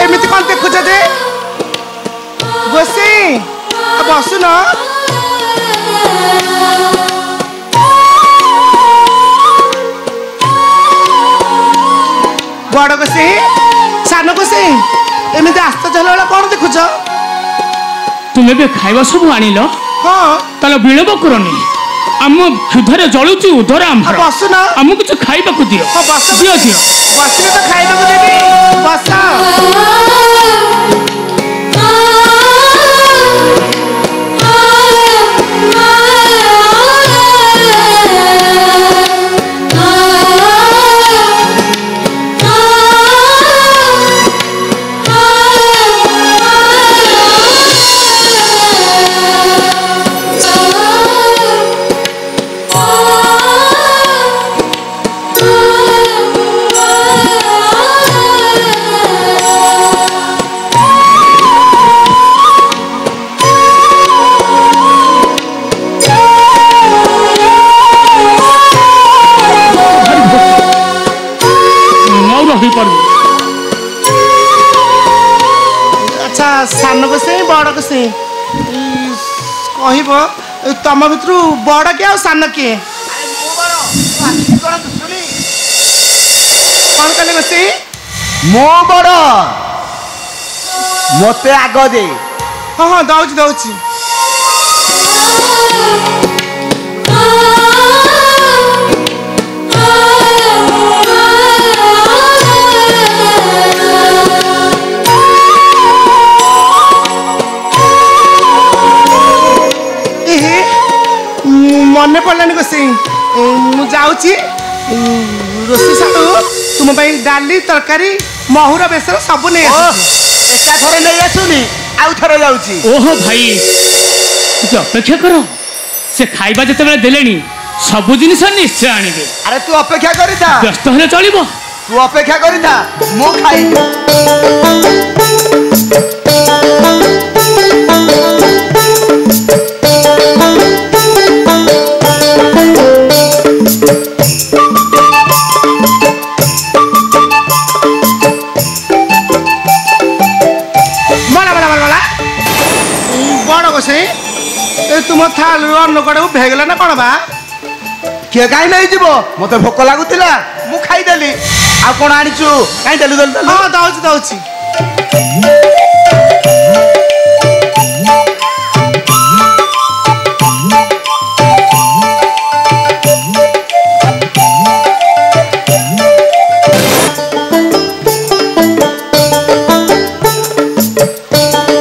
एमती कौन देखुच जे गोसी बसुन बड़ गोसी सान गोसी एमती आस्त चल कौन देखुच तुम भी खाଇବା ସବୁ ଆଣିଲ हाँ ତାହେଲେ ବିଳମ୍ବ କରନି ଆମ କ୍ଷୁଧାରେ ଜଳୁଛି ଉଦର ଆମର ବସୁନ ଆମକୁ କିଛି ଖାଇବାକୁ ଦିଅ ଦିଅ ଦିଅ ବସିଲେ ତ ଖାଇବାକୁ ଦେବି ବସ अच्छा सान गोसे बड़ गोसे कह तुम भर बड़ किए सान किए कौन कले गोसे मो बड़ मते आग दे हाँ हाँ दौच दौच मन पड़ानी गोसे मुझे रोषे साधु तुम डाली तरकारी महुर बेसर सब नहीं एका थरे नहीं आसुनी आउ थरे जाउची ओहो भाई ଟିକେ ଅପେକ୍ଷା କର ସେ ଖାଇବା ଯେତେବେଳେ ଦେଲେଣି ସବୁ ଜିନିଷ ନିଶ୍ଚୟ ଆଣିବେ अरे तू अपेक्षा करिता ବ୍ୟସ୍ତ ହେଲେ ଚଳିବ तू अपेक्षा करिता मो खाई तुम थाल अन्न कड़े भेगला ना कौन बा किए कहीं नहीं जीव मत भोक लगुला मु खाईदेली आ कौन आनीचु कहीं देलु देलु हाँ दौची दौची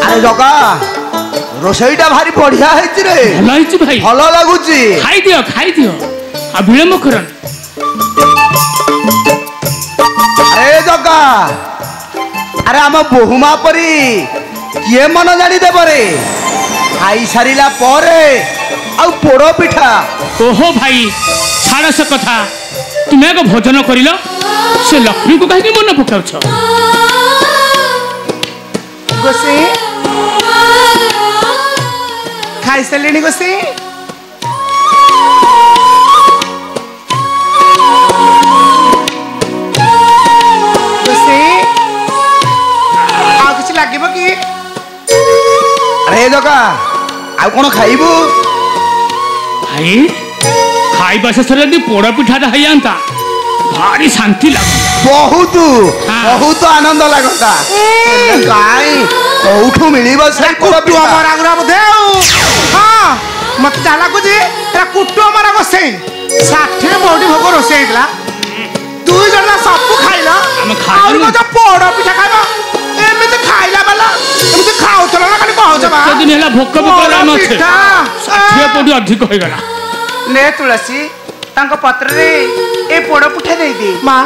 अरे जगा रोसईटा भारी बढ़िया है रे ଭଲ ହେଇଛି ଭାଇ भल लगुची ଖାଇଦିଅ ଆଉ ବିଳମ୍ବ କରନି अरे जगा अरे आम बोहुमा परी किए मन जानी देव रे खाई सारिला परे आउ पोड़ पिठा ओहो भाई ଛାଡ଼ ସେ କଥା ତୁମେ ଆଗ ଭୋଜନ କରିଲ ସେ ଲକ୍ଷ୍ମୀକୁ କାହିଁକି ମନେ ପକାଉଛ गोसे खाई सारे गोसे गोसे आ किछ लागिबो कि अरे जगा आउ कौन खाइबू भाई ଖାଇବା ଶେଷରେ ଯଦି ପୋଡ଼ ପିଠାଟା ହେଇଯାନ୍ତା ଭାରି ଶାନ୍ତି ଲାଗନ୍ତା बहुत हाँ। बहुत आनंद लगता काई कोठू मिलिबो से कुटु अमरा गुरा बोधे हाँ मत जाला को जे कुटु अमरा गोसे 60 बौडी भोग रोसे हैतला दुई जण सब खाइला हम खाइलु और जो पोड़ पिठा खाइबा एमिते खाइला वाला एमिते खाउतला ना खाली कहउछ बा କେତେ ଦିନ ହେଲା ଭୋକ ବି କଲା ନଛେ पिठा 60 ପୋଡ଼ି ଅଧିକ ହେଇଗଲା ले तुलसी तांको पत्र रे ए पोड़ पिठा दे दे मां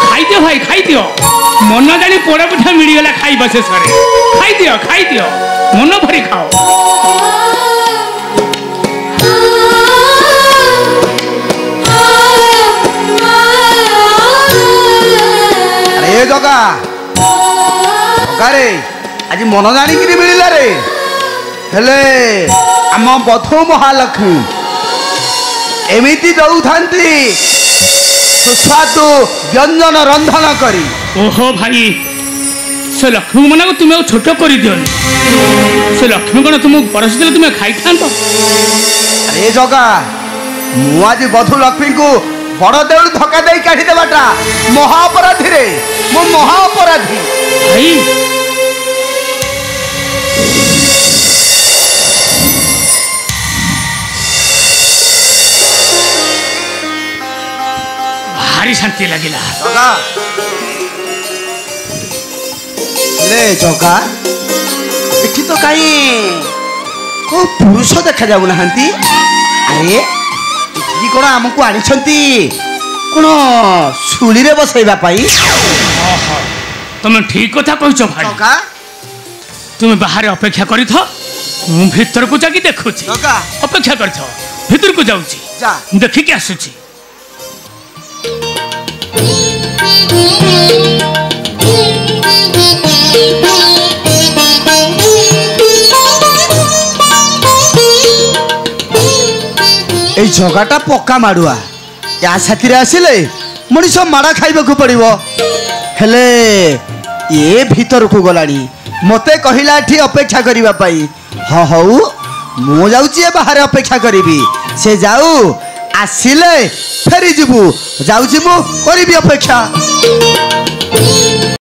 ଖାଇଦିଅ ଭାଇ ଖାଇଦିଅ ମନ ଜାଣି ପୋଡ଼ ପିଠା ମିଳିଗଲା ଖାଇବା ଶେଷରେ ଖାଇଦିଅ ମନ ଭରି ଖାଅ ଜଗା ଜଗାରେ ଆଜି ମନ ଜାଣିକିରି ମିଳିଲା ରେ। ହେଲେ ଆମ ବଧୂ ମହାଲକ୍ଷ୍ମୀ ଏମିତି ଦଉଥାନ୍ତି ସୁସ୍ୱାଦୁ ବ୍ୟଞ୍ଜନ ରନ୍ଧନ କରି। ଓହୋ ଭାଇ, ସେ ଲକ୍ଷ୍ମୀ ମାନଙ୍କୁ ତୁମେ ଆଉ ଛୋଟ କରିଦିଅନି। ସେ ଲକ୍ଷ୍ମୀ କ'ଣ ତୁମକୁ ପରସିଥିଲେ ତୁମେ ଖାଇଥାନ୍ତ? ଆରେ ଜଗା, ମୁଁ ଆଜି ବଧୂ ଲକ୍ଷ୍ମୀଙ୍କୁ ବଡ଼ ଦେଉଳ ଧକ୍କା ଦେଇ କାଢିଦେବାଟା ମହା ଅପରାଧୀରେ, ମୁଁ ମହା ଅପରାଧୀ। ଭାଇ ଭାରି ଶାନ୍ତି ଲାଗିଲା। ଜଗା ଲେ ଜଗା, ଏଠି ତ କାହିଁ କୋଉ ପୁରୁଷ ଦେଖା ଯାଉନାହାନ୍ତି। ଆରେ ଏଠିକି କ'ଣ ଆମକୁ ଆଣିଛନ୍ତି କ'ଣ ଶୁଳିରେ ବସେଇବା ପାଇଁ? ଓହୋ, ତମେ ଠିକ କଥା କହିଛ ଭାଇ। ଜଗା ତୁମେ ବାହାରେ ଅପେକ୍ଷା କରିଥ, ମୁଁ ଭିତରକୁ ଯାଇକି ଦେଖୁଛି। ଜଗା ଅପେକ୍ଷା କରିଥ, ଭିତରକୁ ଯାଉଛି, ଯା। ଦେଖିକି ଆସୁଛି। এই জগাটা পক্কা মাড়ুয়া, ୟା ସାଥିରେ ଆସିଲେ ମଣିଷ ମାଡ଼ ଖାଇବାକୁ ପଡ଼ିବ। ହେଲେ ଏ ଭିତରକୁ ଗଲାଣି, ମୋତେ କହିଲା ଏଠି ଅପେକ୍ଷା କରିବା ପାଇଁ। ହଁ ହଉ, ମୁଁ ଯାଉଛି ଏ ବାହାରେ ଅପେକ୍ଷା କରିବି। ସେ ଯାଉ, ଆସିଲେ ଫେରିଯିବୁ। ଯାଉଛି, ମୁଁ କରିବି ଅପେକ୍ଷା।